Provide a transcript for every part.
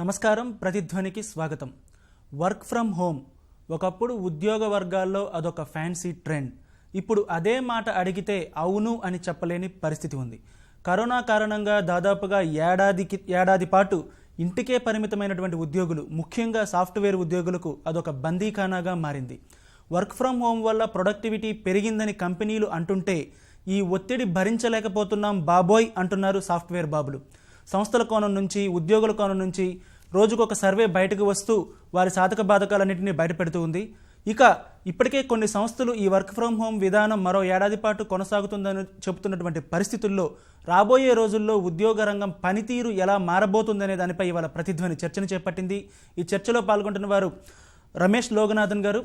నమస్కారం. ప్రతిధ్వనికి స్వాగతం. Work from home ఒకప్పుడు ఉద్యోగ వర్గాల్లో అదొక ఫ్యాన్సీ ట్రెండ్. ఇప్పుడు అదే మాట అడిగితే అవును అని చెప్పలేని పరిస్థితి ఉంది. కరోనా కారణంగా దాదాపుగా ఏడాది పాటు ఇంటికే పరిమితమైనటువంటి ఉద్యోగులు, ముఖ్యంగా సాఫ్ట్వేర్ ఉద్యోగులకు అదొక బందీఖానాగా మారింది. వర్క్ ఫ్రమ్ హోమ్ వల్ల ప్రొడక్టివిటీ పెరిగిందని కంపెనీలు అంటుంటే ఈ ఒత్తిడి భరించలేకపోతున్నాం బాబోయ్ అంటున్నారు సాఫ్ట్వేర్ బాబులు. సంస్థల కోణం నుంచి, ఉద్యోగుల కోణం నుంచి రోజుకొక సర్వే బయటకు వస్తూ వారి సాధక బాధకాలన్నింటినీ బయటపెడుతూ ఉంది. ఇక ఇప్పటికే కొన్ని సంస్థలు ఈ వర్క్ ఫ్రమ్ హోమ్ విధానం మరో ఏడాది పాటు కొనసాగుతుందని చెబుతున్నటువంటి పరిస్థితుల్లో రాబోయే రోజుల్లో ఉద్యోగ రంగం పనితీరు ఎలా మారబోతుందనే దానిపై ఇవాళ ప్రతిధ్వని చర్చను చేపట్టింది. ఈ చర్చలో పాల్గొంటున్న వారు రమేష్ లోగనాథన్ గారు,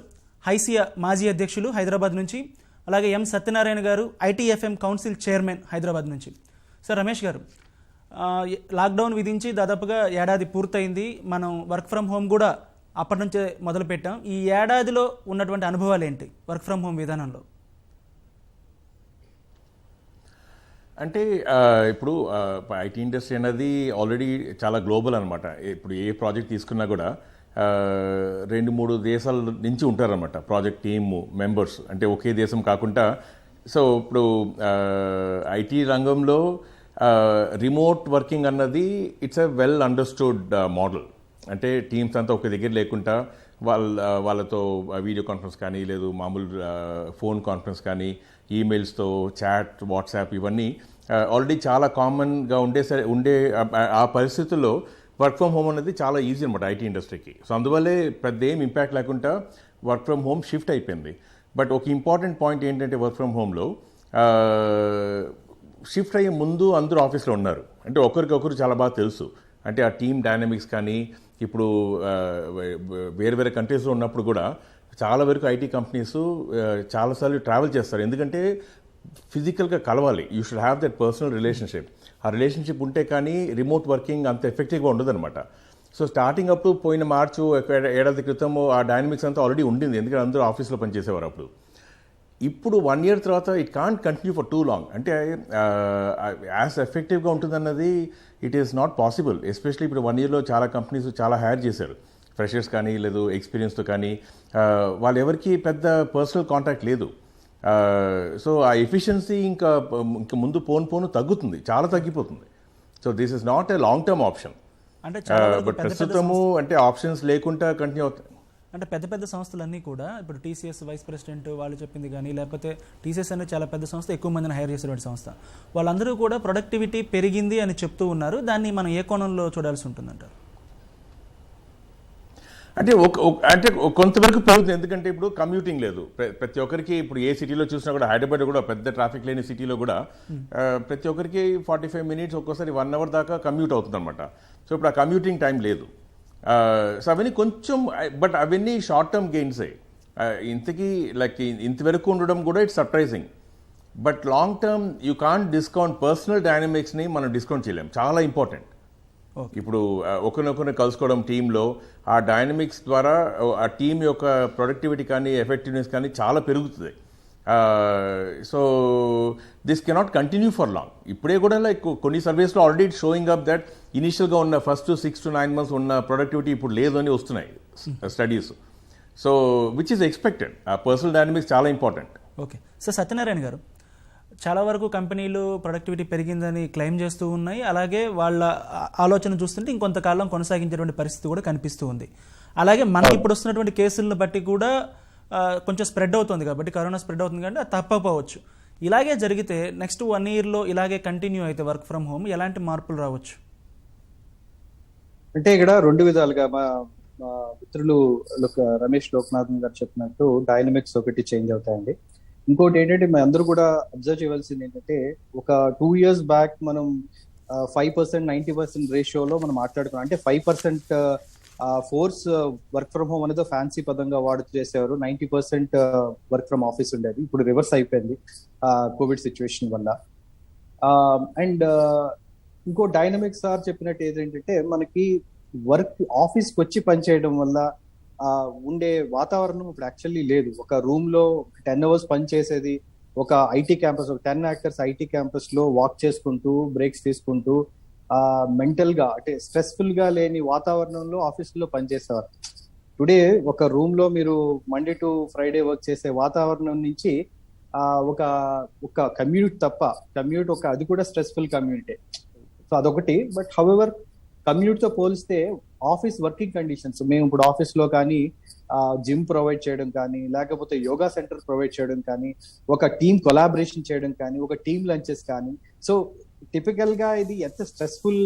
హైసియా మాజీ అధ్యక్షులు హైదరాబాద్ నుంచి, అలాగే ఎం సత్యనారాయణ గారు, ఐటీఎఫ్ఎం కౌన్సిల్ చైర్మన్ హైదరాబాద్ నుంచి. సార్ రమేష్ గారు, లాక్డౌన్ విధించి దాదాపుగా ఏడాది పూర్తయింది. మనం వర్క్ ఫ్రమ్ హోమ్ కూడా అప్పటి నుంచే మొదలుపెట్టాం. ఈ ఏడాదిలో ఉన్నటువంటి అనుభవాలు ఏంటి వర్క్ ఫ్రమ్ హోమ్ విధానంలో? అంటే ఇప్పుడు ఐటీ ఇండస్ట్రీ అనేది ఆల్రెడీ చాలా గ్లోబల్ అనమాట. ఇప్పుడు ఏ ప్రాజెక్ట్ తీసుకున్నా కూడా 2-3 దేశాల నుంచి ఉంటారనమాట ప్రాజెక్ట్ టీమ్ మెంబర్స్, అంటే ఒకే దేశం కాకుండా. సో ఇప్పుడు ఐటీ రంగంలో రిమోట్ వర్కింగ్ అన్నది it's a well understood model. అంటే టీమ్స్ అంతా ఒక దగ్గర లేకుండా వాళ్ళతో వీడియో కాన్ఫరెన్స్ కానీ, లేదు మామూలు ఫోన్ కాన్ఫరెన్స్ కానీ, ఈమెయిల్స్తో చాట్, వాట్సాప్ ఇవన్నీ ఆల్రెడీ చాలా కామన్గా ఉండే ఆ పరిస్థితుల్లో వర్క్ ఫ్రమ్ హోమ్ అనేది చాలా ఈజీ అనమాట ఐటీ ఇండస్ట్రీకి. సో అందువల్లే పెద్ద ఏం ఇంపాక్ట్ లేకుండా వర్క్ ఫ్రమ్ హోమ్ షిఫ్ట్ అయిపోయింది. బట్ ఒక ఇంపార్టెంట్ పాయింట్ ఏంటంటే వర్క్ ఫ్రమ్ హోమ్లో షిఫ్ట్ అయ్యే ముందు అందరూ ఆఫీస్లో ఉన్నారు. అంటే ఒకరికొకరు చాలా బాగా తెలుసు. అంటే ఆ టీమ్ డైనమిక్స్ కానీ, ఇప్పుడు వేరే వేరే కంట్రీస్లో ఉన్నప్పుడు కూడా చాలా వరకు ఐటీ కంపెనీస్ చాలాసార్లు ట్రావెల్ చేస్తారు. ఎందుకంటే ఫిజికల్గా కలవాలి. You should have that personal relationship. ఆ రిలేషన్షిప్ ఉంటే కానీ రిమోట్ వర్కింగ్ అంత ఎఫెక్టివ్గా ఉండదన్నమాట. సో స్టార్టింగ్ అప్ పోయిన మార్చు ఏడాది క్రితం ఆ డైనమిక్స్ అంతా ఆల్రెడీ ఉండింది, ఎందుకంటే అందరూ ఆఫీస్లో పనిచేసేవారు అప్పుడు. ఇప్పుడు 1 year తర్వాత it can't continue for too long. అంటే యాజ్ ఎఫెక్టివ్గా ఉంటుందన్నది it is not possible. Especially ఇప్పుడు 1 yearలో చాలా కంపెనీస్ చాలా హైర్ చేశారు, ఫ్రెషర్స్ కానీ, లేదు ఎక్స్పీరియన్స్తో కానీ. వాళ్ళు ఎవరికి పెద్ద పర్సనల్ కాంటాక్ట్ లేదు. సో ఆ ఎఫిషియన్సీ ఇంకా ముందు పోను తగ్గుతుంది, చాలా తగ్గిపోతుంది. So this is not a long term option. అంటే బట్ ప్రస్తుతము అంటే ఆప్షన్స్ లేకుండా కంటిన్యూ అవుతాయి. అంటే పెద్ద పెద్ద సంస్థలన్నీ కూడా ఇప్పుడు టీసీఎస్ వైస్ ప్రెసిడెంట్ వాళ్ళు చెప్పింది కానీ, లేకపోతే టీసీఎస్ అనేది చాలా పెద్ద సంస్థ, ఎక్కువ మందిని హైర్ చేసేటువంటి సంస్థ, వాళ్ళందరూ కూడా ప్రొడక్టివిటీ పెరిగింది అని చెప్తూ ఉన్నారు. దాన్ని మనం ఏ కోణంలో చూడాల్సి ఉంటుందంటారు? అంటే కొంతవరకు పెరుగుతుంది. ఎందుకంటే ఇప్పుడు కమ్యూటింగ్ లేదు ప్రతి ఒక్కరికి. ఇప్పుడు ఏ సిటీలో చూసినా కూడా, హైదరాబాద్ కూడా పెద్ద ట్రాఫిక్ లేని సిటీలో కూడా ప్రతి ఒక్కరికి 45 minutes, ఒక్కోసారి 1 hour దాకా కమ్యూట్ అవుతుంది అనమాట. సో ఇప్పుడు ఆ కమ్యూటింగ్ టైం లేదు. సో అవన్నీ కొంచెం, బట్ అవన్నీ షార్ట్ టర్మ్ గెయిన్సే. ఇంతకీ లైక్ ఇంతవరకు ఉండడం కూడా it's surprising. But long term you can't discount personal డైనమిక్స్ని మనం డిస్కౌంట్ చేయలేం. చాలా ఇంపార్టెంట్. ఇప్పుడు ఒకరినొకరిని కలుసుకోవడం టీంలో, ఆ డైనమిక్స్ ద్వారా ఆ టీం యొక్క ప్రొడక్టివిటీ కానీ, ఎఫెక్టివ్నెస్ కానీ చాలా పెరుగుతుంది. So this cannot continue for long. ఇప్పుడే కూడా లైక్ కొన్ని సర్వేస్లో ఆల్రెడీ షోయింగ్ అప్ దట్ ఇనిషియల్గా ఉన్న ఫస్ట్ 6 to 9 months ఉన్న ప్రొడక్టివిటీ ఇప్పుడు లేదు అని వస్తున్నాయి studies. So which is expected. ఆ పర్సనల్ డైనమిక్స్ చాలా ఇంపార్టెంట్. ఓకే సార్, సత్యనారాయణ గారు, చాలా వరకు కంపెనీలు ప్రొడక్టివిటీ పెరిగిందని క్లెయిమ్ చేస్తూ ఉన్నాయి. అలాగే వాళ్ళ ఆలోచన చూస్తుంటే ఇంకొంతకాలం కొనసాగించేటువంటి పరిస్థితి కూడా కనిపిస్తూ ఉంది. అలాగే మనకి ఇప్పుడు వస్తున్నటువంటి కేసులను బట్టి కూడా కొంచెం స్ప్రెడ్ అవుతుంది, కాబట్టి కరోనా స్ప్రెడ్ అవుతుంది కాబట్టి అది తప్పకపోవచ్చు. ఇలాగే జరిగితే నెక్స్ట్ 1 yearలో ఇలాగే కంటిన్యూ అయితే వర్క్ ఫ్రమ్ హోమ్ ఎలాంటి మార్పులు రావచ్చు? అంటే ఇక్కడ 2 విధాలుగా మా మిత్రులు రమేష్ లోకనాథన్ గారు చెప్పినట్టు డైనమిక్స్ ఒకటి చేంజ్ అవుతాయండి. ఇంకోటి ఏంటంటే మేము అందరూ కూడా అబ్జర్వ్ చేయవలసింది ఏంటంటే, ఒక 2 years బ్యాక్ మనం 5% 90% రేషియోలో మనం మాట్లాడుకున్నాం. అంటే 5% ఫోర్స్ వర్క్ ఫ్రమ్ హోమ్ అనేది ఫ్యాన్సీ పదంగా వాడుతూ చేసేవారు. 90% వర్క్ ఫ్రమ్ ఆఫీస్ ఉండేది. ఇప్పుడు రివర్స్ అయిపోయింది కోవిడ్ సిచ్యువేషన్ వల్ల. అండ్ ఇంకో డైనమిక్స్ సార్ చెప్పినట్టు ఏంటంటే, మనకి వర్క్ ఆఫీస్కి వచ్చి పనిచేయడం వల్ల ఉండే వాతావరణం ఇప్పుడు యాక్చువల్లీ లేదు. ఒక రూమ్ లో 10 hours పని చేసేది, ఒక ఐటీ క్యాంపస్, ఒక 10 acres ఐటీ క్యాంపస్ లో వాక్ చేసుకుంటూ, బ్రేక్స్ తీసుకుంటూ మెంటల్ గా అంటే స్ట్రెస్ఫుల్ గా లేని వాతావరణంలో ఆఫీసులో పనిచేసేవారు. టుడే ఒక రూమ్ లో మీరు మండే టు ఫ్రైడే వర్క్ చేసే వాతావరణం నుంచి ఒక కమ్యూట్ అది కూడా స్ట్రెస్ఫుల్ కమ్యూనిటీ. సో అదొకటి. బట్ హౌఎవర్ కమ్యూట్ తో పోలిస్తే ఆఫీస్ వర్కింగ్ కండిషన్స్, మేము ఇప్పుడు ఆఫీస్ లో కానీ జిమ్ ప్రొవైడ్ చేయడం కానీ, లేకపోతే యోగా సెంటర్ ప్రొవైడ్ చేయడం కానీ, ఒక టీమ్ కొలాబరేషన్ చేయడం కానీ, ఒక టీమ్ లంచెస్ కానీ, సో టిపికల్ గా ఇది ఎంత స్ట్రెస్ఫుల్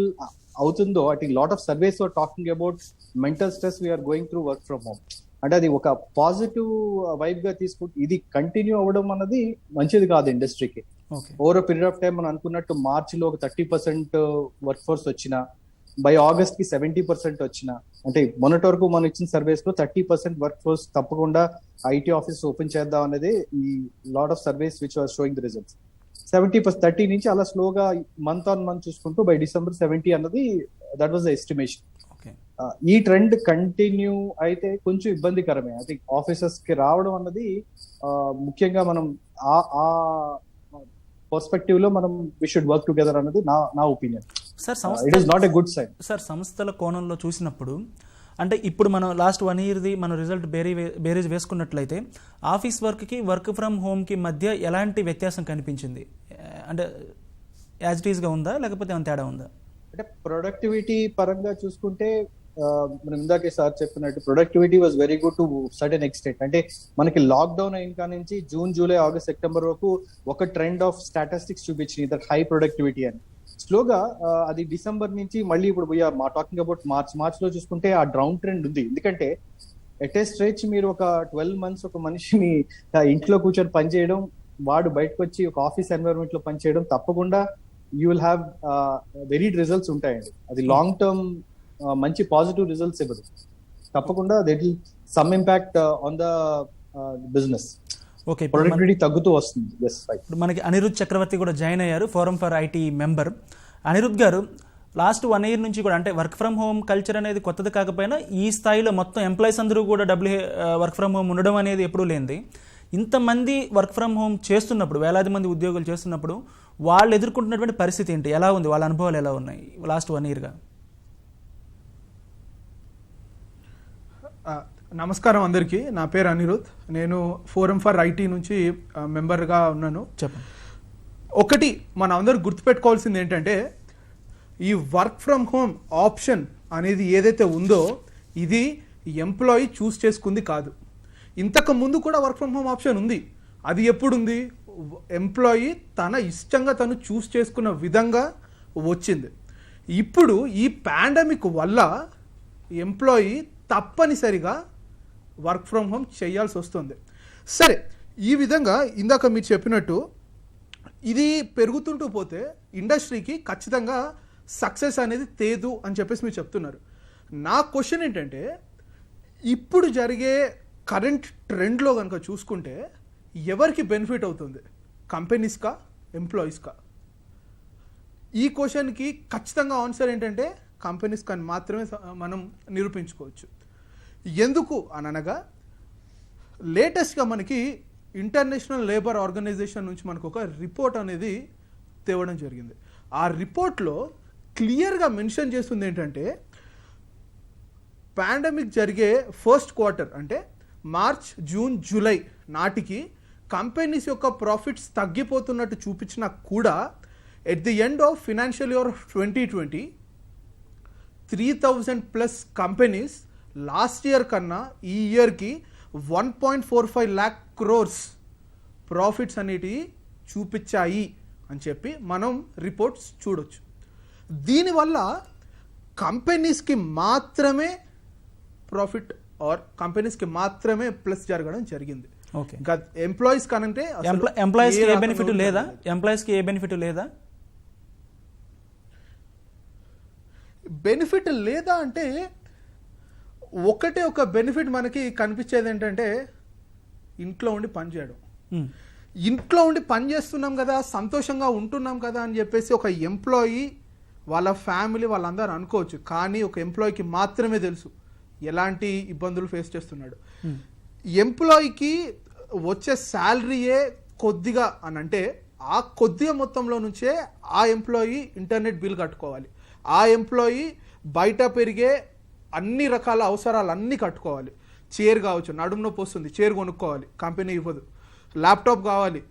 అవుతుందో, I think lot of surveys are talking about mental stress we are going through work from home. అంటే అది ఒక పాజిటివ్ వైబ్ గా తీసుకుంటే ఇది కంటిన్యూ అవ్వడం అన్నది మంచిది కాదు ఇండస్ట్రీకి. ఓవర్ పీరియడ్ ఆఫ్ టైం మనం అనుకున్నట్టు మార్చ్ లో ఒక 30% వర్క్ ఫోర్స్ వచ్చిన, బై ఆగస్ట్ కి 70% వచ్చిన, అంటే మొన్నటి వరకు మనం ఇచ్చిన సర్వేస్ లో 30% వర్క్ ఫోర్స్ తప్పకుండా ఐటీ ఆఫీస్ ఓపెన్ చేద్దాం అనేది ఈ lot of surveys which are showing the results. 70% 30 నుంచి అలా స్లోగా మంత్ ఆన్ మంత్ చూసుకుంటూ బై డిసెంబర్ 70 అన్నది దట్ వాజ్ ద ఎస్టిమేషన్. ఈ ట్రెండ్ కంటిన్యూ అయితే కొంచెం ఇబ్బందికరమే. ఐ థింక్ ఆఫీసర్స్ కి రావడం అన్నది ముఖ్యంగా మనం ఆ పర్స్పెక్టివ్ లో మనం వి షుడ్ వర్క్ టుగెదర్ అన్నది నా opinion. Sir it is not a good sign. Sir సంస్థల కోణంలో చూసినప్పుడు అంటే ఇప్పుడు మనం లాస్ట్ 1 yearది మనం రిజల్ట్ బేరేజ్ వేసుకున్నట్లయితే ఆఫీస్ వర్క్కి వర్క్ ఫ్రమ్ హోమ్కి మధ్య ఎలాంటి వ్యత్యాసం కనిపించింది? అంటే యాజ్ ఇట్ ఈస్గా ఉందా లేకపోతే ఏమైనా తేడా ఉందా? అంటే ప్రొడక్టివిటీ పరంగా చూసుకుంటే మనం ఇందాకే సార్ చెప్పినట్టు productivity was very good to certain extent. అంటే మనకి లాక్డౌన్ అయిన కా నుంచి జూన్, జూలై, ఆగస్ట్, సెప్టెంబర్ వరకు ఒక ట్రెండ్ ఆఫ్ స్టాటిస్టిక్స్ చూపించింది దట్ హై ప్రొడక్టివిటీ అని. స్లోగా అది డిసెంబర్ నుంచి మళ్ళీ ఇప్పుడు మా టాకింగ్ అబౌట్ మార్చ్ లో చూసుకుంటే ఆ డౌన్ ట్రెండ్ ఉంది. ఎందుకంటే ఎట్ ఏ స్ట్రెచ్ మీరు ఒక 12 months ఒక మనిషిని ఇంట్లో కూర్చొని పనిచేయడం, వాడు బయటకు వచ్చి ఒక ఆఫీస్ ఎన్వైరన్మెంట్ లో పనిచేయడం, తప్పకుండా you will have worried results ఉంటాయండి. అది లాంగ్ టర్మ్ మంచి పాజిటివ్ రిజల్ట్స్ ఇవ్వదు. తప్పకుండా that will some impact on the business. Okay, productivity తగ్గుతూ వస్తుంది. ఇప్పుడు మనకి అనిరుద్ చక్రవర్తి కూడా జాయిన్ అయ్యారు, forum for IT member. Anirudh గారు, లాస్ట్ 1 year నుంచి కూడా అంటే వర్క్ ఫ్రమ్ హోమ్ కల్చర్ అనేది కొత్తది కాకపోయినా ఈ స్థాయిలో మొత్తం ఎంప్లాయీస్ అందరూ కూడా వర్క్ ఫ్రమ్ హోమ్ ఉండడం అనేది ఎప్పుడూ లేనిది. ఇంతమంది వర్క్ ఫ్రమ్ హోమ్ చేస్తున్నప్పుడు, వేలాది మంది ఉద్యోగులు చేస్తున్నప్పుడు వాళ్ళు ఎదుర్కొంటున్నటువంటి పరిస్థితి ఏంటి, ఎలా ఉంది, వాళ్ళ అనుభవాలు ఎలా ఉన్నాయి లాస్ట్ 1 yearగా? నమస్కారం అందరికీ. నా పేరు అనిరుద్. నేను ఫోరం ఫర్ ఐటీ నుంచి మెంబర్గా ఉన్నాను. చెప్పండి. ఒకటి మనం అందరూ గుర్తుపెట్టుకోవాల్సింది ఏంటంటే, ఈ వర్క్ ఫ్రమ్ హోమ్ ఆప్షన్ అనేది ఏదైతే ఉందో ఇది ఎంప్లాయీ చూస్ చేసుకుంది కాదు. ఇంతకు ముందు కూడా వర్క్ ఫ్రమ్ హోమ్ ఆప్షన్ ఉంది. అది ఎప్పుడుంది? ఎంప్లాయీ తన ఇష్టంగా తను చూస్ చేసుకున్న విధంగా వచ్చింది. ఇప్పుడు ఈ పాండమిక్ వల్ల ఎంప్లాయీ తప్పనిసరిగా వర్క్ ఫ్రమ్ హోమ్ చేయాల్సి వస్తుంది. సరే, ఈ విధంగా ఇందాక మీరు చెప్పినట్టు ఇది పెరుగుతుంటూ పోతే ఇండస్ట్రీకి ఖచ్చితంగా సక్సెస్ అనేది తేదు అని చెప్పేసి మీరు చెప్తున్నారు. నా క్వశ్చన్ ఏంటంటే, ఇప్పుడు జరిగే కరెంట్ ట్రెండ్లో కనుక చూసుకుంటే ఎవరికి బెనిఫిట్ అవుతుంది? కంపెనీస్కా, ఎంప్లాయీస్కా? ఈ క్వశ్చన్కి ఖచ్చితంగా ఆన్సర్ ఏంటంటే కంపెనీస్ కానీ మాత్రమే మనం నిరూపించుకోవచ్చు. ఎందుకు అనగా లేటెస్ట్గా మనకి ఇంటర్నేషనల్ లేబర్ ఆర్గనైజేషన్ నుంచి మనకు ఒక రిపోర్ట్ అనేది తేవడం జరిగింది. ఆ రిపోర్ట్లో క్లియర్గా మెన్షన్ చేస్తుంది ఏంటంటే, పాండమిక్ జరిగే ఫస్ట్ క్వార్టర్ అంటే మార్చ్, జూన్, జూలై నాటికి కంపెనీస్ యొక్క ప్రాఫిట్స్ తగ్గిపోతున్నట్టు చూపించినా కూడా at the end of financial year 2020 3,000+ companies last year కన్నా ఈ ఇయర్కి 1.45 lakh crores ప్రాఫిట్స్ అనేటివి చూపించాయి అని చెప్పి మనం రిపోర్ట్స్ చూడొచ్చు. దీనివల్ల కంపెనీస్కి మాత్రమే ప్రాఫిట్ ఆర్ కంపెనీస్కి మాత్రమే ప్లస్ జరగడం జరిగింది. ఇంకా ఎంప్లాయీస్ కానంటే ఎంప్లాయీస్కి ఏ బెనిఫిట్ లేదా? ఎంప్లాయీస్కి ఏ బెనిఫిట్ లేదా? బెనిఫిట్ లేదా అంటే ఒకటే ఒక బెనిఫిట్ మనకి కనిపించేది ఏంటంటే, ఇంట్లో ఉండి పని చేయడం. ఇంట్లో ఉండి పని చేస్తున్నాం కదా, సంతోషంగా ఉంటున్నాం కదా అని చెప్పేసి ఒక ఎంప్లాయీ, వాళ్ళ ఫ్యామిలీ, వాళ్ళందరూ అనుకోవచ్చు. కానీ ఒక ఎంప్లాయీకి మాత్రమే తెలుసు ఎలాంటి ఇబ్బందులు ఫేస్ చేస్తున్నాడు. ఎంప్లాయీకి వచ్చే శాలరీయే కొద్దిగా అని అంటే, ఆ కొద్దిగా మొత్తంలో నుంచే ఆ ఎంప్లాయీ ఇంటర్నెట్ బిల్ కట్టుకోవాలి. ఆ ఎంప్లాయీ బయట పెరిగే అన్ని రకాల అవసరాలు అన్నీ కట్టుకోవాలి. చైర్ కావచ్చు, నడుము నొప్పి వస్తుంది, చైర్ కొనుక్కోవాలి, కంపెనీ ఇవ్వదు. ల్యాప్టాప్ కావాలి,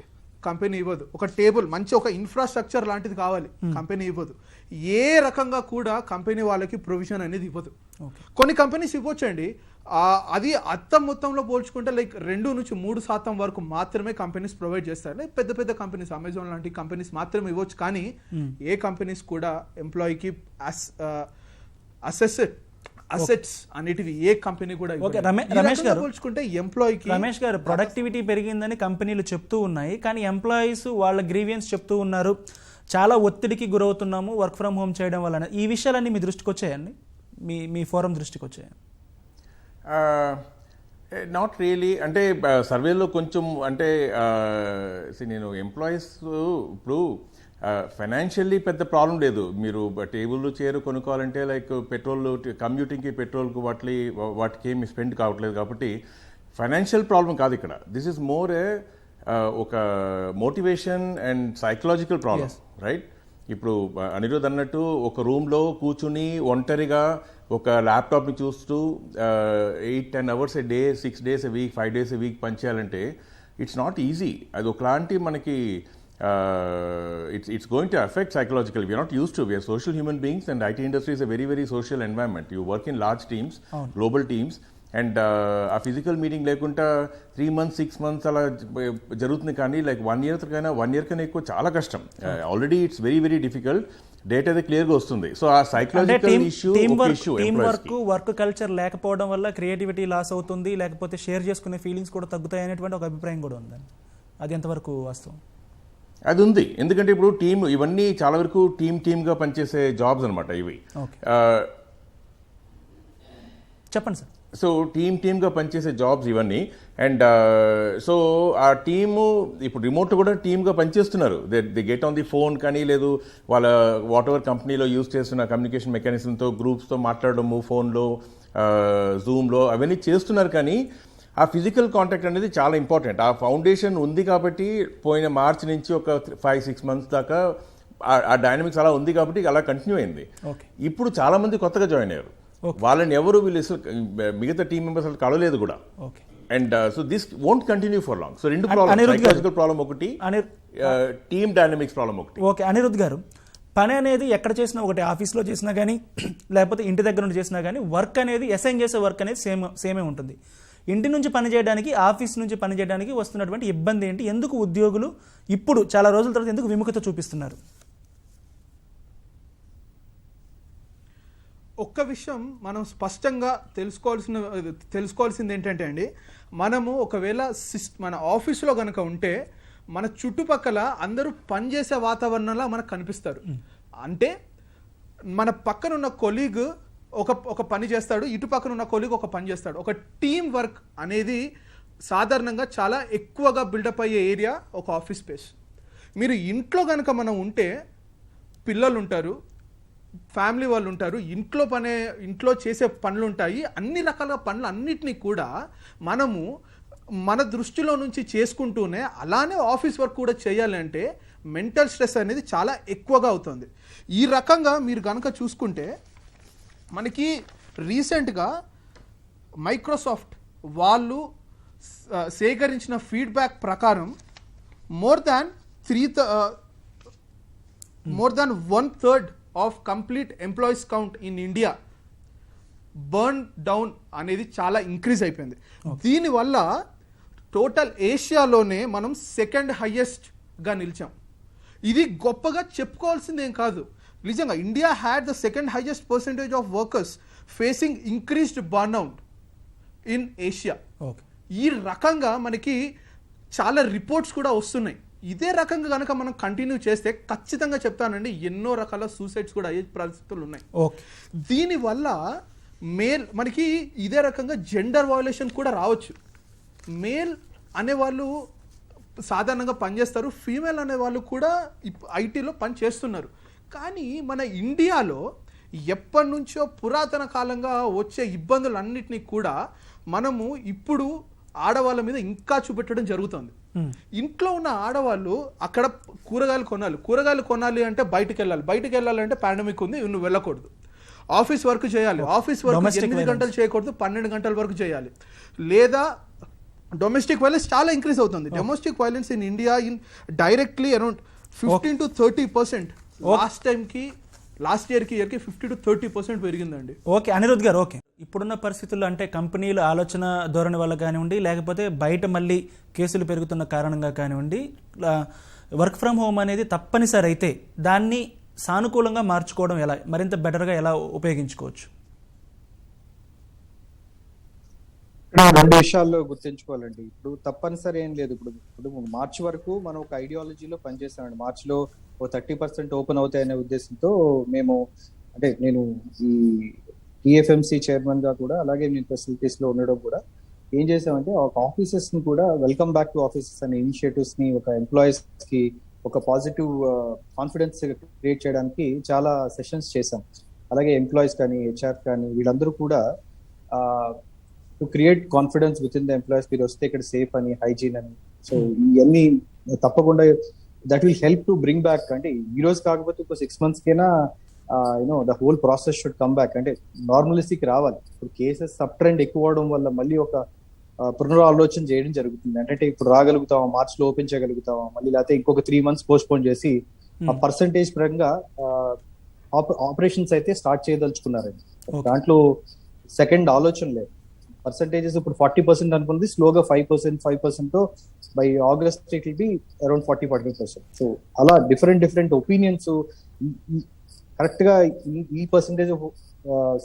కంపెనీ ఇవ్వదు. ఒక టేబుల్, మంచి ఒక ఇన్ఫ్రాస్ట్రక్చర్ లాంటిది కావాలి, కంపెనీ ఇవ్వదు. ఏ రకంగా కూడా కంపెనీ వాళ్ళకి ప్రొవిజన్ అనేది ఇవ్వదు. కొన్ని కంపెనీస్ ఇవ్వచ్చండి, అది అత్తం మొత్తంలో పోల్చుకుంటే లైక్ 2-3% వరకు మాత్రమే కంపెనీస్ ప్రొవైడ్ చేస్తారు. పెద్ద పెద్ద కంపెనీస్, అమెజాన్ లాంటి కంపెనీస్ మాత్రమే ఇవ్వచ్చు. కానీ ఏ కంపెనీస్ కూడా ఎంప్లాయీకి అసెట్స్ అనేటివి ఏ కంపెనీ కూడా రమేష్ గారు పోల్చుకుంటే ఎంప్లాయీకి రమేష్ గారు ప్రొడక్టివిటీ పెరిగిందని కంపెనీలు చెప్తూ ఉన్నాయి, కానీ ఎంప్లాయీస్ వాళ్ళ గ్రీవియన్స్ చెప్తూ ఉన్నారు, చాలా ఒత్తిడికి గురవుతున్నాము వర్క్ ఫ్రమ్ హోమ్ చేయడం వలన. ఈ విషయాలన్నీ మీ దృష్టికి వచ్చాయండి, మీ ఫోరం దృష్టికి వచ్చాయి? Not really. అంటే సర్వేలో కొంచెం అంటే నేను ఎంప్లాయీస్ ఇప్పుడు ఫైనాన్షియల్లీ పెద్ద ప్రాబ్లం లేదు. మీరు టేబుల్ చైర్ కొనుక్కోవాలంటే లైక్ పెట్రోల్, కమ్యూటింగ్కి పెట్రోల్కి వాటికి ఏమి స్పెండ్ కావట్లేదు కాబట్టి ఫైనాన్షియల్ ప్రాబ్లం కాదు ఇక్కడ. దిస్ ఈజ్ మోర్ ఒక motivation and psychological problem, right? ఇప్పుడు అనిరుద్ అన్నట్టు ఒక రూమ్లో కూర్చుని ఒంటరిగా ఒక ల్యాప్టాప్ని చూస్తూ 8-10 hours A day, 6 days a week, 5 days a week పనిచేయాలంటే ఇట్స్ నాట్ ఈజీ. అది ఒకలాంటి మనకి it's going to affect psychologically. We are not used to. We are social human beings, and IT industry is a very, very social environment. You work in large teams, global teams, and a physical meeting లేకుండా 3 months, 6 months అలా జరుగుతుంది. కానీ like 1 year కన్నా 1 year కన్నా ఎక్కువ చాలా కష్టం. Already it's very very difficult. Data అయితే క్లియర్గా వస్తుంది. సో ఆ psychological issue, team work culture లేకపోవడం వల్ల క్రియేటివిటీ లాస్ అవుతుంది, లేకపోతే షేర్ చేసుకునే ఫీలింగ్స్ కూడా తగ్గుతాయి అనేటువంటి ఒక అభిప్రాయం కూడా ఉందండి. అది ఎంతవరకు వాస్తవం? అది ఉంది. ఎందుకంటే ఇప్పుడు టీమ్, ఇవన్నీ చాలా వరకు టీమ్గా పనిచేసే జాబ్స్ అనమాట ఇవి. చెప్పండి సార్. సో టీమ్గా పనిచేసే జాబ్స్ ఇవన్నీ. అండ్ సో ఆ టీము ఇప్పుడు రిమోట్ కూడా టీమ్గా పనిచేస్తున్నారు. They get on the phone కానీ లేదు వాళ్ళ వాట్ ఎవర్ కంపెనీలో యూజ్ చేస్తున్న కమ్యూనికేషన్ మెకానిజంతో గ్రూప్స్తో మాట్లాడడము, ఫోన్లో, జూమ్లో అవన్నీ చేస్తున్నారు. కానీ ఆ ఫిజికల్ కాంటాక్ట్ అనేది చాలా ఇంపార్టెంట్. ఆ ఫౌండేషన్ ఉంది కాబట్టి పోయిన మార్చ్ నుంచి ఒక 5-6 months దాకా ఆ డైనమిక్స్ అలా ఉంది కాబట్టి అలా కంటిన్యూ అయింది. ఇప్పుడు చాలా మంది కొత్తగా జాయిన్ అయ్యారు. వాళ్ళని ఎవరు వీళ్ళు మిగతా టీమ్ మెంబర్స్ అసలు కలవలేదు కూడా. And so this won't continue for long. So 2 problem, psychological problem ఒకటి, టీమ్ డైనమిక్స్ ప్రాబ్లం ఒకటి. ఓకే అనిరుద్ గారు, పని అనేది ఎక్కడ చేసినా ఒకటి, ఆఫీస్లో చేసినా కానీ లేకపోతే ఇంటి దగ్గర నుండి చేసినా కానీ వర్క్ అనేది అసైన్ చేసే వర్క్ అనేది సేమే ఉంటుంది. ఇంటి నుంచి పనిచేయడానికి, ఆఫీస్ నుంచి పనిచేయడానికి వస్తున్నటువంటి ఇబ్బంది ఏంటి? ఎందుకు ఉద్యోగులు ఇప్పుడు చాలా రోజుల తర్వాత ఎందుకు విముఖత చూపిస్తున్నారు? ఒక్క విషయం మనం స్పష్టంగా తెలుసుకోవాల్సింది ఏంటంటే అండి, మనము ఒకవేళ మన ఆఫీసులో కనుక ఉంటే మన చుట్టుపక్కల అందరూ పనిచేసే వాతావరణంలో మనకు కనిపిస్తారు. అంటే మన పక్కన ఉన్న కొలీగ్ ఒక పని చేస్తాడు, ఇటు పక్కన ఉన్న కొలీగ్ ఒక పని చేస్తాడు. ఒక టీమ్ వర్క్ అనేది సాధారణంగా చాలా ఎక్కువగా బిల్డప్ అయ్యే ఏరియా ఒక ఆఫీస్ స్పేస్. మీరు ఇంట్లో కనుక మనం ఉంటే పిల్లలు ఉంటారు, ఫ్యామిలీ వాళ్ళు ఉంటారు, ఇంట్లో చేసే పనులు ఉంటాయి, అన్ని రకాల పనులు అన్నిటినీ కూడా మనము మన దృష్టిలో నుంచి చేసుకుంటూనే అలానే ఆఫీస్ వర్క్ కూడా చేయాలి అంటే మెంటల్ స్ట్రెస్ అనేది చాలా ఎక్కువగా అవుతుంది. ఈ రకంగా మీరు కనుక చూసుకుంటే మనకి రీసెంట్గా మైక్రోసాఫ్ట్ వాళ్ళు సేకరించిన ఫీడ్బ్యాక్ ప్రకారం more than 1/3 of complete employees count in India burn down అనేది చాలా ఇంక్రీజ్ అయిపోయింది. దీనివల్ల టోటల్ ఏషియాలోనే మనం 2nd highest-గా నిలిచాం. ఇది గొప్పగా చెప్పుకోవాల్సిందేం కాదు. నిజంగా India had the 2nd highest percentage of workers facing increased burnout in Asia. ఈ రకంగా మనకి చాలా రిపోర్ట్స్ కూడా వస్తున్నాయి. ఇదే రకంగా కనుక మనం కంటిన్యూ చేస్తే ఖచ్చితంగా చెప్తానండి ఎన్నో రకాల సూసైడ్స్ కూడా అయ్యే పరిస్థితులు ఉన్నాయి. దీనివల్ల మనకి ఇదే రకంగా జెండర్ వయలేషన్ కూడా రావచ్చు. మేల్ అనేవాళ్ళు సాధారణంగా పనిచేస్తారు, ఫీమేల్ అనేవాళ్ళు కూడా ఐటీలో పని చేస్తున్నారు. కానీ మన ఇండియాలో ఎప్పటి నుంచో పురాతన కాలంగా వచ్చే ఇబ్బందులన్నిటినీ కూడా మనము ఇప్పుడు ఆడవాళ్ళ మీద ఇంకా చూపెట్టడం జరుగుతుంది. ఇంట్లో ఉన్న ఆడవాళ్ళు అక్కడ కూరగాయలు కొనాలి అంటే బయటకు వెళ్ళాలి అంటే పాండమిక్ ఉంది, నువ్వు వెళ్ళకూడదు. ఆఫీస్ వర్క్ చేయాలి, ఆఫీస్ వర్క్ 8 గంటలు చేయకూడదు, 12 గంటల వరకు చేయాలి. లేదా డొమెస్టిక్ వైలెన్స్ చాలా ఇంక్రీజ్ అవుతుంది. Domestic violence in India in directly around 15 to 30%. Last year కి 50 to 30% పెరిగిందండి. ఓకే అనిరుద్ గారు, ఓకే ఇప్పుడున్న పరిస్థితుల్లో అంటే కంపెనీల ఆలోచన ధోరణి వల్ల కానివ్వండి, లేకపోతే బయట మళ్ళీ కేసులు పెరుగుతున్న కారణంగా కానివ్వండి, వర్క్ ఫ్రమ్ హోమ్ అనేది తప్పనిసరి అయితే దాన్ని సానుకూలంగా మార్చుకోవడం ఎలా, మరింత బెటర్గా ఎలా ఉపయోగించుకోవచ్చు? రెండు విషయాల్లో గుర్తుంచుకోవాలండి. ఇప్పుడు తప్పనిసరి ఏం లేదు. ఇప్పుడు మార్చి వరకు మనం ఒక ఐడియాలజీలో పనిచేస్తామండి. మార్చిలో 30% ఓపెన్ అవుతాయనే ఉద్దేశంతో నేను ఈ టిఎఫ్ఎంసి చైర్మన్ గా కూడా, అలాగే నేను ఫెసిలిటీస్ లో ఉండడం కూడా ఏం చేసామంటే ఒక ఆఫీసెస్ ని కూడా వెల్కమ్ బ్యాక్ టు ఆఫీసెస్ అనే ఇనిషియేటివ్స్ ని ఒక ఎంప్లాయీస్ కి ఒక పాజిటివ్ కాన్ఫిడెన్స్ క్రియేట్ చేయడానికి చాలా సెషన్స్ చేశాం. అలాగే ఎంప్లాయీస్ కానీ హెచ్ఆర్ కానీ వీళ్ళందరూ కూడా to create confidence with in the employees, మీరు వస్తే ఇక్కడ సేఫ్ అని, హైజీన్ అని. సో ఇవన్నీ తప్పకుండా that will help to bring back. అంటే ఈ రోజు కాకపోతే ఒక 6 months కైనా the whole process should come back, అంటే నార్మలిటీకి రావాలి. ఇప్పుడు కేసెస్ సబ్ ట్రెండ్ ఎక్కువ అవడం వల్ల మళ్ళీ ఒక పునరాలోచన చేయడం జరుగుతుంది. అంటే ఇప్పుడు రాగలుగుతామా, మార్చ్ లో ఓపెన్ చేయగలుగుతామా, మళ్ళీ లేకపోతే ఇంకొక 3 months పోస్ట్ పోన్ చేసి ఆ పర్సంటేజ్ పరంగా ఆపరేషన్స్ అయితే స్టార్ట్ చేయదలుచుకున్నారండి. దాంట్లో సెకండ్ ఆలోచన లేదు. పర్సంటేజెస్ ఇప్పుడు 40% అనుకుంది, స్లోగా 5% తో by August it will be around 40-45%. So అలా డిఫరెంట్ ఒపీనియన్స్ కరెక్ట్ గా ఈ పర్సంటేజ్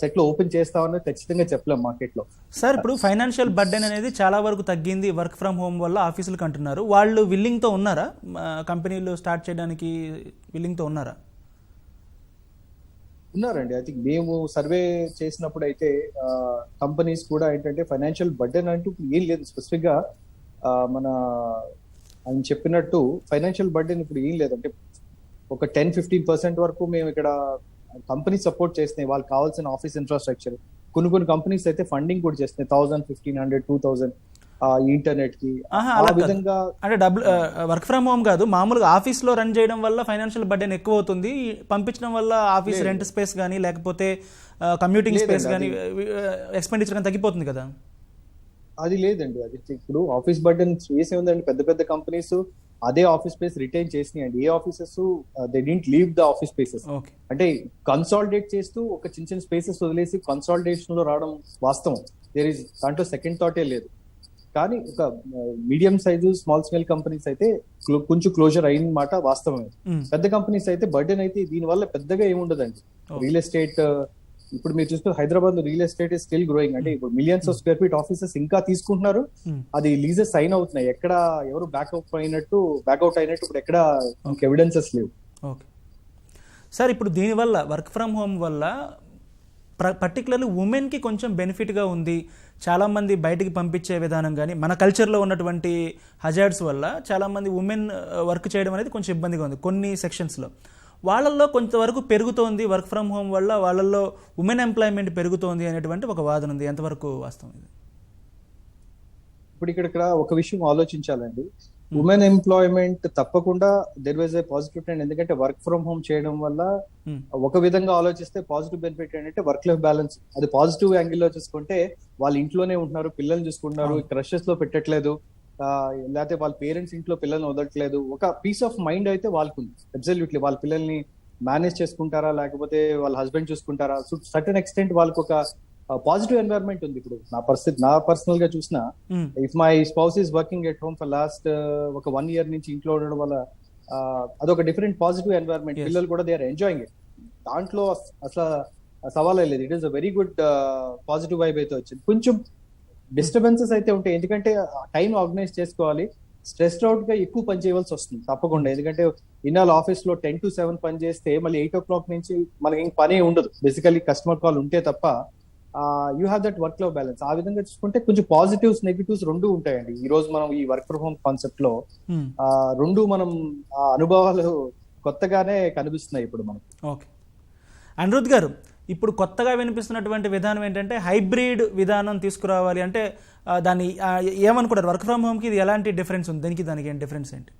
సెట్ లో ఓపెన్ చేస్తామని ఖచ్చితంగా చెప్పలేం మార్కెట్ లో. సార్ ఇప్పుడు ఫైనాన్షియల్ బర్డెన్ అనేది చాలా వరకు తగ్గింది వర్క్ ఫ్రమ్ హోమ్ వల్ల ఆఫీసులకు అంటున్నారు. వాళ్ళు విల్లింగ్ తో ఉన్నారా? కంపెనీలు స్టార్ట్ చేయడానికి విల్లింగ్ తో ఉన్నారా? ఉన్నారండి. ఐ థింక్ మేము సర్వే చేసినప్పుడు అయితే కంపెనీస్ కూడా ఏంటంటే ఫైనాన్షియల్ బర్డెన్ అంటూ ఏం లేదు స్పెసిఫిక్ గా. ఆయన చెప్పినట్టు ఫైనాన్షియల్ బర్డెన్ ఇప్పుడు ఏం లేదంటే ఒక 10-15% వరకు మేము ఇక్కడ కంపెనీ సపోర్ట్ చేస్తున్నాయి. వాళ్ళకి కావాల్సిన ఆఫీస్ ఇన్ఫ్రాస్ట్రక్చర్. కొన్ని కంపెనీస్ అయితే ఫండింగ్ కూడా చేస్తున్నాయి, 1000, 1500, 2000 ఇంటర్నెట్ కి. విధంగా అంటే డబ్బులు వర్క్ ఫ్రమ్ హోమ్ కాదు, మామూలుగా ఆఫీస్ లో రన్ చేయడం వల్ల ఫైనాన్షియల్ బర్డెన్ ఎక్కువ అవుతుంది, పంపించడం వల్ల ఆఫీస్ రెంట్ స్పేస్ కానీ లేకపోతే కమ్యూటింగ్ స్పేస్ కానీ ఎక్స్పెండిచర్ కానీ తగ్గిపోతుంది కదా. అది లేదండి. అది ఇప్పుడు ఆఫీస్ బర్డెన్ చేసే ఉందండి. పెద్ద కంపెనీస్ అదే ఆఫీస్ స్పేస్ రిటైన్ చేసినాయండి. ఏ offices they didn't leave the office spaces. అంటే కన్సాలిడేట్ చేస్తూ ఒక చిన్న స్పేసెస్ వదిలేసి కన్సాలిడేషన్ లో రావడం వాస్తవం. దాంట్లో సెకండ్ థాటే లేదు. కానీ ఒక medium size small scale companies అయితే కొంచెం క్లోజర్ అయిన మాట వాస్తవమే. పెద్ద కంపెనీస్ అయితే బర్డెన్ అయితే దీని వల్ల పెద్దగా ఏముండదండి. రియల్ ఎస్టేట్ ఇప్పుడు మీరు చూస్తే హైదరాబాద్ లో real estate is still growing. అంటే ఇప్పుడు millions of square feet offices ఇంకా తీసుకుంటున్నారు. అది లీజెస్ సైన్ అవుతున్నాయి. ఎక్కడ ఎవరు బ్యాక్అవుట్ అయినట్టు ఇప్పుడు ఎక్కడ ఎవిడెన్సెస్ లేవు. ఓకే సార్, ఇప్పుడు దీనివల్ల వర్క్ ఫ్రమ్ హోమ్ వల్ల పర్టికులర్లీ ఉమెన్కి కొంచెం బెనిఫిట్గా ఉంది. చాలామంది బయటికి పంపించే విధానం కానీ మన కల్చర్లో ఉన్నటువంటి హజార్డ్స్ వల్ల చాలామంది ఉమెన్ వర్క్ చేయడం అనేది కొంచెం ఇబ్బందిగా ఉంది కొన్ని సెక్షన్స్లో. వాళ్ళల్లో కొంతవరకు పెరుగుతోంది వర్క్ ఫ్రమ్ హోమ్ వల్ల, వాళ్ళల్లో ఉమెన్ ఎంప్లాయ్మెంట్ పెరుగుతోంది అనేటువంటి ఒక వాదన ఉంది. ఎంతవరకు వాస్తవం ఇది? ఇప్పుడు ఇక్కడ ఒక విషయం ఆలోచించాలండి. ఉమెన్ ఎంప్లాయ్మెంట్ తప్పకుండా there was a positive trend. ఎందుకంటే వర్క్ ఫ్రమ్ హోమ్ చేయడం వల్ల ఒక విధంగా ఆలోచిస్తే పాజిటివ్ బెనిఫిట్ ఏంటంటే వర్క్ లైఫ్ బ్యాలెన్స్. అది పాజిటివ్ యాంగిల్ లో చూసుకుంటే వాళ్ళు ఇంట్లోనే ఉంటున్నారు, పిల్లల్ని చూసుకుంటున్నారు, క్రషెస్ లో పెట్టట్లేదు, లేకపోతే వాళ్ళ పేరెంట్స్ ఇంట్లో పిల్లల్ని వదలట్లేదు. ఒక పీస్ ఆఫ్ మైండ్ అయితే వాళ్ళకు ఉంది. అబ్సల్యూట్లీ వాళ్ళ పిల్లల్ని మేనేజ్ చేసుకుంటారా లేకపోతే వాళ్ళ హస్బెండ్ చూసుకుంటారా, సో సర్టెన్ ఎక్స్టెంట్ వాళ్ళకి ఒక పాజిటివ్ ఎన్వైరన్మెంట్ ఉంది. ఇప్పుడు నా పర్సనల్ గా చూసినా, if my spouse is working at home for last ఒక 1 year నుంచి ఇంట్లో ఉండడం వల్ల అదొక డిఫరెంట్ పాజిటివ్ ఎన్వైరన్మెంట్. పిల్లలు కూడా దే ఆర్ ఎంజాయింగ్ ఇట్. దాంట్లో అసలు సవాల్ లేదు. It is a very good positive vibe అయితే వచ్చింది. కొంచెం డిస్టర్బెన్సెస్ అయితే ఉంటాయి, ఎందుకంటే టైం ఆర్గనైజ్ చేసుకోవాలి. స్ట్రెస్డ్ అవుట్ గా ఎక్కువ పని చేయవలసి వస్తుంది తప్పకుండా. ఎందుకంటే ఇన్నాళ్ళు ఆఫీస్ లో 10 to 7 పని చేస్తే మళ్ళీ 8 o'clock నుంచి మనకి ఇంక పనే ఉండదు. బేసికలీ కస్టమర్ కాల్ ఉంటే తప్ప you have that work life balance. ఆ విధంగా చూసుకుంటే కొంచెం పాజిటివ్స్ నెగిటివ్స్ రెండు ఉంటాయండి. ఈ రోజు మనం ఈ వర్క్ ఫ్రమ్ హోమ్ కాన్సెప్ట్ లో రెండు మనం అనుభవాలు కొత్తగానే కనిపిస్తున్నాయి ఇప్పుడు మనకి. ఓకే అనిరుద్ గారు, ఇప్పుడు కొత్తగా వినిపిస్తున్నటువంటి విధానం ఏంటంటే హైబ్రిడ్ విధానం తీసుకురావాలి. అంటే దాన్ని ఏమనుకుంటారు? వర్క్ ఫ్రమ్ హోమ్కి ఇది ఎలాంటి డిఫరెన్స్ ఉంది? దానికి ఏం డిఫరెన్స్ ఏంటి?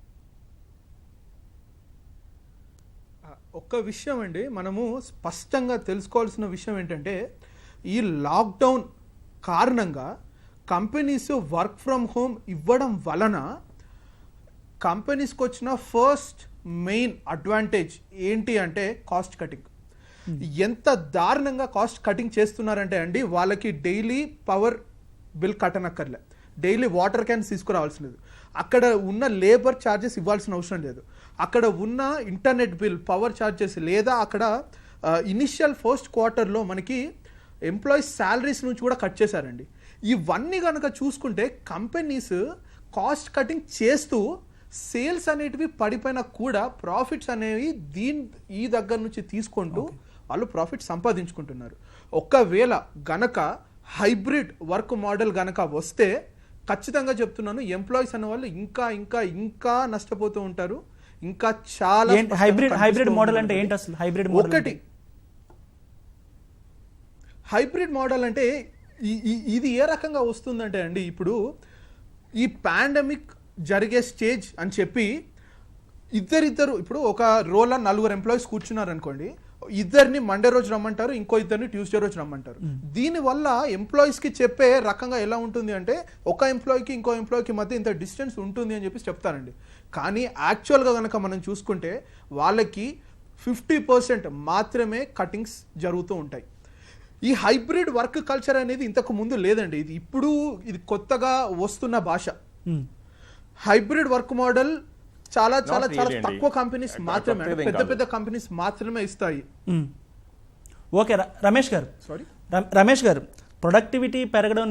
ఒక్క విషయం అండి, మనము స్పష్టంగా తెలుసుకోవాల్సిన విషయం ఏంటంటే, ఈ లాక్డౌన్ కారణంగా కంపెనీస్ వర్క్ ఫ్రమ్ హోమ్ ఇవ్వడం వలన కంపెనీస్కి వచ్చిన ఫస్ట్ మెయిన్ అడ్వాంటేజ్ ఏంటి అంటే కాస్ట్ కటింగ్. ఎంత దారుణంగా కాస్ట్ కటింగ్ చేస్తున్నారంటే అండి, వాళ్ళకి డైలీ పవర్ బిల్ కట్టనక్కర్లే, డైలీ వాటర్ క్యాన్స్ తీసుకురావాల్సిన లేదు, అక్కడ ఉన్న లేబర్ ఛార్జెస్ ఇవ్వాల్సిన అవసరం లేదు, అక్కడ ఉన్న ఇంటర్నెట్ బిల్, పవర్ ఛార్జెస్, లేదా అక్కడ ఇనిషియల్ ఫస్ట్ క్వార్టర్లో మనకి ఎంప్లాయీస్ శాలరీస్ నుంచి కూడా కట్ చేశారండి. ఇవన్నీ కనుక చూసుకుంటే కంపెనీస్ కాస్ట్ కటింగ్ చేస్తూ సేల్స్ అనేటివి పడిపోయినా కూడా ప్రాఫిట్స్ అనేవి ఈ దగ్గర నుంచి తీసుకుంటూ వాళ్ళు ప్రాఫిట్ సంపాదించుకుంటున్నారు. ఒకవేళ గనక హైబ్రిడ్ వర్క్ మోడల్ గనక వస్తే ఖచ్చితంగా చెప్తున్నాను, ఎంప్లాయీస్ అనే వాళ్ళు ఇంకా ఇంకా ఇంకా నష్టపోతూ ఉంటారు. ఇంకా చాలా హైబ్రిడ్ మోడల్ అంటే ఏంటి అసలు? ఒకటి హైబ్రిడ్ మోడల్ అంటే ఇది ఏ రకంగా వస్తుందంటే అండి, ఇప్పుడు ఈ పాండమిక్ జరిగే స్టేజ్ అని చెప్పి ఇద్దరు ఇప్పుడు ఒక రోల్ 4 ఎంప్లాయీస్ కూర్చున్నారు అనుకోండి, ఇద్దరిని మండే రోజు రమ్మంటారు, ఇంకో ఇద్దరిని ట్యూస్డే రోజు రమ్మంటారు. దీనివల్ల ఎంప్లాయీస్కి చెప్పే రకంగా ఎలా ఉంటుంది అంటే, ఒక ఎంప్లాయీకి ఇంకో ఎంప్లాయీకి మధ్య ఇంత డిస్టెన్స్ ఉంటుంది అని చెప్పి చెప్తారండి. కానీ యాక్చువల్గా కనుక మనం చూసుకుంటే వాళ్ళకి 50% మాత్రమే కటింగ్స్ జరుగుతూ ఉంటాయి. ఈ హైబ్రిడ్ వర్క్ కల్చర్ అనేది ఇంతకు ముందు లేదండి, ఇది కొత్తగా వస్తున్న భాష. హైబ్రిడ్ వర్క్ మోడల్ చాలా చాలా చాలా తక్కువ కంపెనీస్ మాత్రమే, పెద్ద కంపెనీస్ మాత్రమే ఇస్తాయి. ఓకే రమేష్ గారు, ప్రొడక్టివిటీ పెరగడం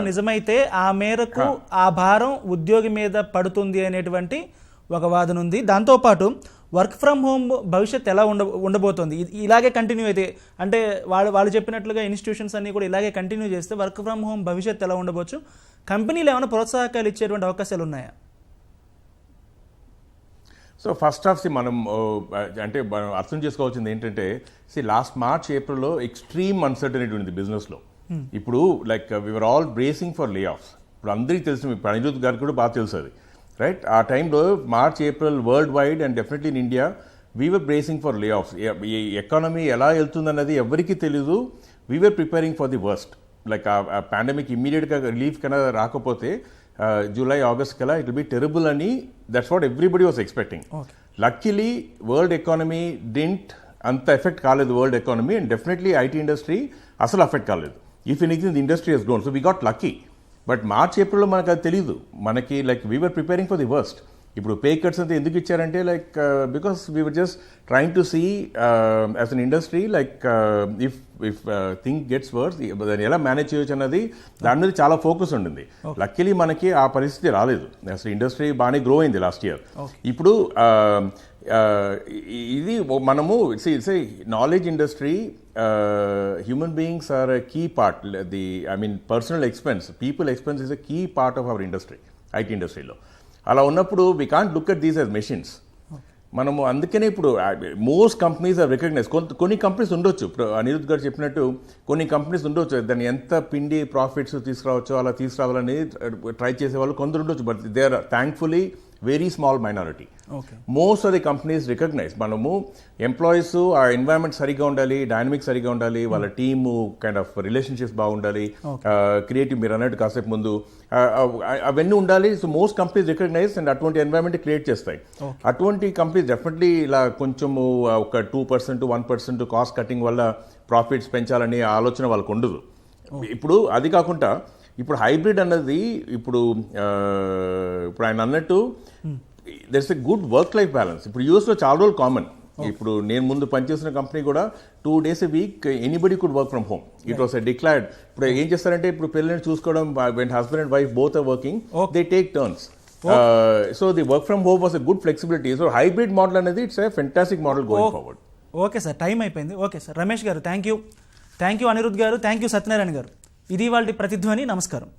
నిజమైతే ఆ మేరకు ఆ భారం ఉద్యోగి మీద పడుతుంది అనేటువంటి ఒక వాదన ఉంది. దాంతోపాటు వర్క్ ఫ్రమ్ హోమ్ భవిష్యత్ ఎలా ఉండబోతోంది? ఇలాగే కంటిన్యూ అయితే, అంటే వాళ్ళు చెప్పినట్లుగా ఇన్స్టిట్యూషన్స్ అన్ని కూడా ఇలాగే కంటిన్యూ చేస్తే వర్క్ ఫ్రమ్ హోమ్ భవిష్యత్ ఎలా ఉండబోచ్చు? కంపెనీలు ఏమైనా ప్రోత్సాహకాలు ఇచ్చేటువంటి అవకాశాలు ఉన్నాయా? సో ఫస్ట్ ఆఫ్ మనం అంటే అర్థం చేసుకోవాల్సింది ఏంటంటే, లాస్ట్ మార్చ్ ఏప్రిల్లో ఎక్స్ట్రీమ్ అన్సర్టనిటీ ఉంది బిజినెస్లో. ఇప్పుడు like we are all bracing for lay offs. ఇప్పుడు అందరికీ తెలిసి, ఇప్పుడు అనిరుద్ధ్ గారికి కూడా బాగా తెలుసు అది, రైట్? ఆ టైంలో March April world wide and definitely in India we are bracing for lay offs. ఈ ఎకానమీ ఎలా వెళ్తుందన్నది ఎవరికి తెలీదు. We are preparing for the worst. Like ఆ పాండమిక్ ఇమ్మీడియట్గా రిలీఫ్ కన్నా రాకపోతే జూలై ఆగస్ట్ కల్లా ఇట్ విల్ బి టెరబుల్ అని, that's what everybody was expecting. Luckily world economy didn't అంత ఎఫెక్ట్ కాలేదు, world economy, and definitely IT industry అసలు ఎఫెక్ట్ కాలేదు. If anything the industry has grown, so we got lucky. But March ఏప్రిల్లో మనకు అది తెలీదు. మనకి like we are preparing for the worst. ఇప్పుడు పే కట్స్ అంతా ఎందుకు ఇచ్చారంటే, like because we are just trying to see as an industry like if thing gets worse దాన్ని ఎలా మేనేజ్ చేయొచ్చు అన్నది, దాని మీద చాలా ఫోకస్ ఉండింది. లక్కీలీ మనకి ఆ పరిస్థితి రాలేదు. అసలు ఇండస్ట్రీ బాగానే గ్రో అయింది లాస్ట్ ఇయర్. ఇప్పుడు ఇది మనము it's a knowledge industry. Human beings are a key part. Personal expense, people expense is a key part of our industry, IT ఇండస్ట్రీలో. అలా ఉన్నప్పుడు we can't look at these as machines. మనము అందుకనే ఇప్పుడు most companies are recognise. కొన్ని companies ఉండొచ్చు, ఇప్పుడు అనిరుద్ధ్ గారు చెప్పినట్టు కొన్ని కంపెనీస్ ఉండొచ్చు, దాన్ని ఎంత పిండి ప్రాఫిట్స్ తీసుకురావచ్చో అలా తీసుకురావాలని ట్రై చేసే వాళ్ళు కొందరు ఉండొచ్చు. But they are thankfully very small minority. Most of the companies recognise. మనము ఎంప్లాయీస్ ఆ ఎన్వైరన్మెంట్ సరిగా ఉండాలి, డైనమిక్ సరిగా ఉండాలి, వాళ్ళ టీము కైండ్ ఆఫ్ రిలేషన్షిప్స్ బాగుండాలి, క్రియేటివ్ మీరు అన్నట్టు కాసేపు ముందు అవన్నీ ఉండాలి. So most companies recognise and అటువంటి ఎన్వైరన్మెంట్ క్రియేట్ చేస్తాయి. అటువంటి కంపెనీస్ డెఫినెట్లీ ఇలా కొంచెము ఒక 2%, 1% కాస్ట్ కటింగ్ వల్ల ప్రాఫిట్స్ పెంచాలనే ఆలోచన వాళ్ళకు ఉండదు. ఇప్పుడు అది కాకుండా ఇప్పుడు హైబ్రిడ్ అన్నది ఇప్పుడు ఆయన అన్నట్టు that's a good work life balance. ఇప్పుడు యూఎస్లో చాలా రోజులు కామన్. ఇప్పుడు నేను ముందు పనిచేసిన కంపెనీ కూడా 2 days a week anybody could work from home. It was a declared. ఇప్పుడు ఏం చేస్తారంటే, ఇప్పుడు పిల్లల్ని చూసుకోవడం, when husband and wife both are working, they take turns. So the work from home was a good flexibility. So hybrid model అనేది it's a fantastic model going forward. Okay sir, time అయిపోయింది. Okay sir, Ramesh garu thank you, Anirudh గారు thank you, Satyanarayana గారు. ఇది వాళ్ళ ప్రతిధ్వని. నమస్కారం.